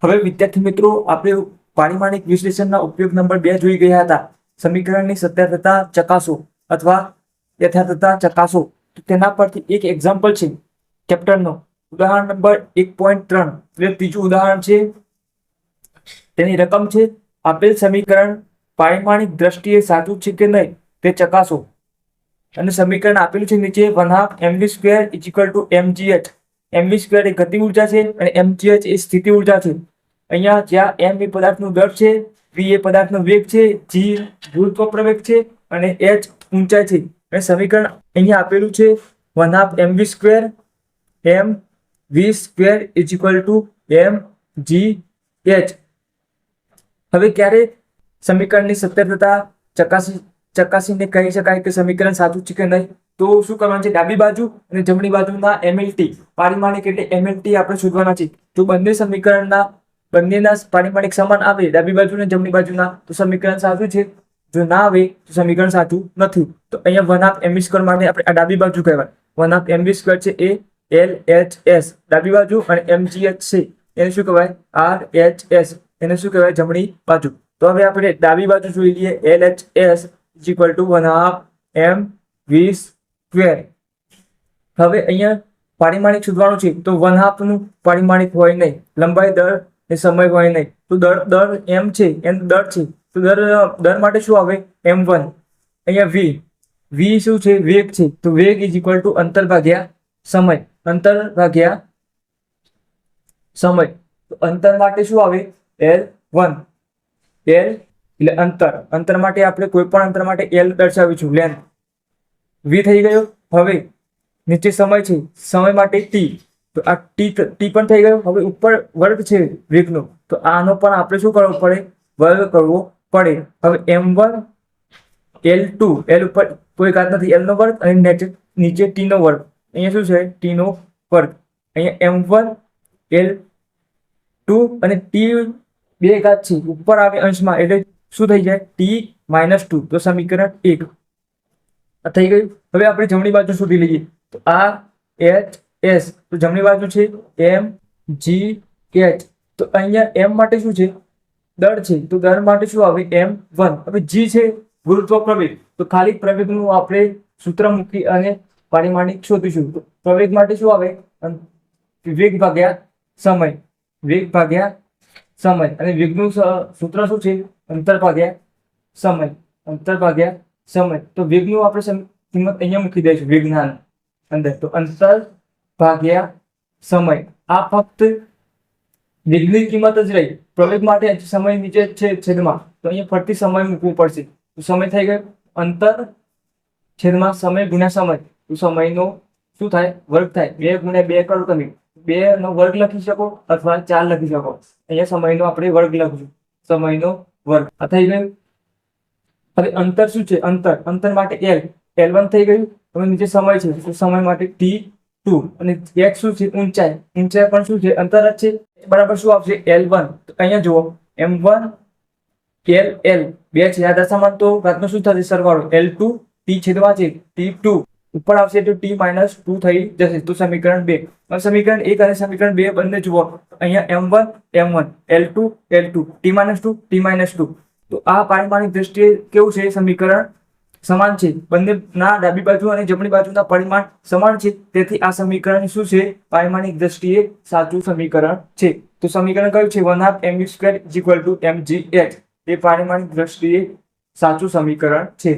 હવે વિદ્યાર્થી મિત્રો આપણે પારિમાણિક વિશ્લેષણના ઉપયોગ નંબર 2 જોઈ ગયા હતા. સમીકરણની સત્યાર્થતા ચકાસો અથવા યથાર્થતા ચકાસો. તો તેના પરથી એક એક્ઝામ્પલ છે ચેપ્ટરનો ઉદાહરણ નંબર 1.3. એટલે ત્રીજું ઉદાહરણ છે. તેની રકમ છે આપેલ સમીકરણ પારિમાણિક દ્રષ્ટિએ સાચું છે કે નહીં તે ચકાસો. અને સમીકરણ આપેલું છે નીચે 1/2 mv² = mgh. mv² એ ગતિ ઉર્જા છે અને mgh એ સ્થિતિ ઉર્જા છે. અહીંયા જ્યાં m એ પદાર્થનું દળ છે, v એ પદાર્થનો વેગ છે, g ગુરુત્વ પ્રવેગ છે અને h ઊંચાઈ છે. અને સમીકરણ અહીંયા આપેલું છે 1/2 mv² mv² = mgh. હવે ક્યારે સમીકરણની સત્યાર્થતા ચકાસીને કહી શકાય કે સમીકરણ સાચું છે કે નહીં? તો શું કરવાનું છે? ડાબી બાજુ અને જમણી બાજુના MLT પારિમાણિક એટલે MLT આપણે શોધવાના છે. જો બંનેના પારિમાણિક સમાન આવે ડાબી બાજુ અને જમણી બાજુના તો સમીકરણ સાચું છે. જો ના આવે તો સમીકરણ સાચું નથી. તો અહીંયા 1/2 mv² માટે આપણે આ ડાબી બાજુ કહેવાય. 1/2 mv² છે એ LHS ડાબી બાજુ અને mgh છે એને શું કહેવાય? RHS એને શું કહેવાય? જમણી બાજુ. તો હવે આપણે ડાબી બાજુ જોઈ લઈએ. LHS = 1/2 mv². હવે અહીંયા પારિમાણિક શોધવાનું છે તો 1/2 નું પારિમાણિક હોય નહીં, લંબાઈ, દર ને સમય હોય નહીં. તો દર m છે, એમ દર છે. તો દર માટે શું આવે? m1. અહીંયા v શું છે? વેગ છે. તો વેગ = અંતર ભાગ્યા સમય. અંતર ભાગ્યા સમય. તો અંતર માટે શું આવે? L1. L એટલે અંતર માટે આપણે કોઈ પણ અંતર માટે L દર્શાવીશું, લેન્થ. v થઈ ગયો. હવે નીચે સમય છે, સમય માટે t. તો આ t પણ થઈ ગયો. હવે ઉપર વર્ગ છે વેગનો, તો આનો પણ આપણે શું કરવો પડે? વર્ગ કરવો પડે. હવે m1 L2, L ઉપર કોઈ ઘાત નથી, L નો વર્ગ અને નીચે t નો વર્ગ. અહીંયા શું છે? t નો વર્ગ. અહીંયા m1 L2 અને t બે ઘાત છે, ઉપર આવે અંશમાં એટલે શું થઈ જાય? t-2. તો સમીકરણ 1 થઈ ગયું. હવે આપણે જમણી બાજુ શોધી લઈએ. તો આ HS તો જમણી બાજુ છે mgh. તો અહીંયા m માટે શું છે? દળ છે. તો દળ માટે શું આવે? m1. હવે g છે ગુરુત્વ પ્રવેગ. તો ખાલી પ્રવેગનું આપણે સૂત્ર મૂકી અને પારિમાણિક શોધીશું. તો પ્રવેગ માટે શું આવે? વેગ ભાગ્યા સમય. વેગ ભાગ્યા સમય. અને વેગનું સૂત્ર શું છે? અંતર ભાગ્યા સમય. અંતર ભાગ્યા સમય. તો વેગનું આપણે કિંમત અહીંયા મૂકી દઈશું વેગના અંદર. તો અંતર ભાગ્યા સમય. આ ફક્ત વેગની કિંમત જ રહી. પ્રવેગ માટે સમય નીચે છે છેદમાં, તો અહીંયા ફરતી સમય મૂકવું પડશે. તો સમય થઈ ગયો. અંતર છેદમાં સમય ગુણ્યા સમય. તો સમયનો શું થાય? વર્ગ થાય. 2 × 2 કરો તમે. 2 નો વર્ગ લખી શકો અથવા 4 લખી શકો. અહીંયા સમયનો આપણે વર્ગ લખીશું. સમયનો વર્ગ. આ થઈ ગયું. હવે અંતર શું છે? અંતર માટે L1 થઈ ગયું. હવે નીચે સમય છે, તો સમય માટે T2. અને x શું છે? ઊંચાઈ. ઊંચાઈ પણ શું છે? અંતર જ છે. બરાબર શું આવશે? L1. તો અહીંયા જુઓ m1 L બે છે, આ દશાંશ તો ઘાતનો શું થશે? સરવાળો. L2 t છેદમાં છે T2 ઉપર આવશે તો t-2 થઈ જશે. તો સમીકરણ 2. હવે સમીકરણ 1 અને સમીકરણ 2 બંને જુઓ. અહીંયા m1 L2 t-2 t-2. તો આ પારિમાણિક દ્રષ્ટિએ કેવું છે? સમીકરણ સમાન છે. બંનેના ડાબી બાજુ અને જમણી બાજુના પરિમાણ સમાન છે. તેથી આ સમીકરણ શું છે? પારિમાણિક દ્રષ્ટિએ સાચું સમીકરણ છે. તો સમીકરણ કયું છે? 1/2 mv² = mgh. એ પારિમાણિક દ્રષ્ટિએ સાચું સમીકરણ છે.